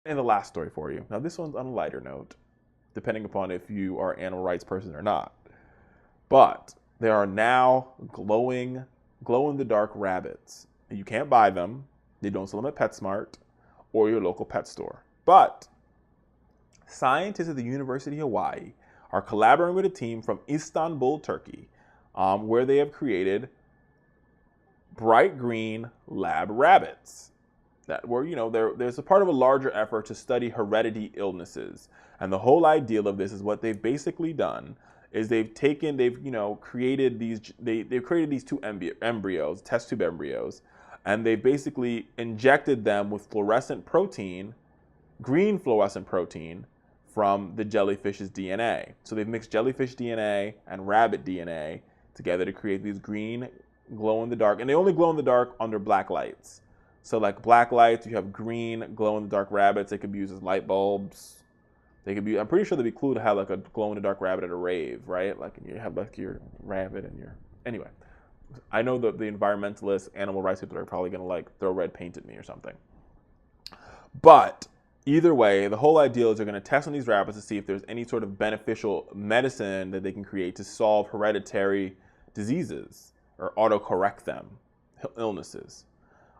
And the last story for you. Now, this one's on a lighter note, depending upon if you are an animal rights person or not. But there are now glow-in-the-dark rabbits. You can't buy them. They don't sell them at PetSmart or your local pet store. But scientists at the University of Hawaii are collaborating with a team from Istanbul, Turkey, where they have created bright green lab rabbits that were, there's a part of a larger effort to study hereditary illnesses. And the whole idea of this is what they've basically done is they've created these two embryos, test tube embryos, and they basically injected them with fluorescent protein, green fluorescent protein from the jellyfish's DNA. So they've mixed jellyfish DNA and rabbit DNA together to create these green glow-in-the-dark, and they only glow in the dark under black lights. So like black lights, you have green glow-in-the-dark rabbits. They could be used as light bulbs. They could be, I'm pretty sure that'd be cool to have like a glow-in-the-dark rabbit at a rave, right? Like you have like your rabbit and your, anyway. I know that the environmentalists, animal rights people are probably gonna like throw red paint at me or something. But either way, the whole idea is they're gonna test on these rabbits to see if there's any sort of beneficial medicine that they can create to solve hereditary diseases or autocorrect them, illnesses.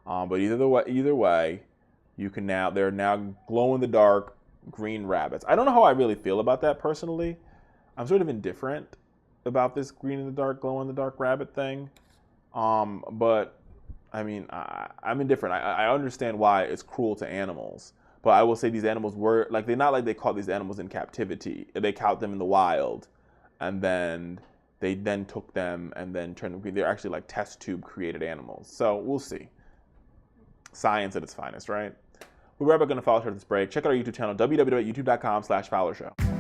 But either way, they're now glow-in-the-dark green rabbits. I don't know how I really feel about that personally. I'm sort of indifferent about this green-in-the-dark, glow-in-the-dark rabbit thing. But I mean, I'm indifferent. I understand why it's cruel to animals. But I will say these animals were, like, they're not like they caught these animals in captivity. They caught them in the wild, and then they then took them and then turned them green. They're actually like test tube created animals. So we'll see. Science at its finest, right? We're right back on the Fowler Show after this break. Check out our YouTube channel, www.youtube.com/FowlerShow.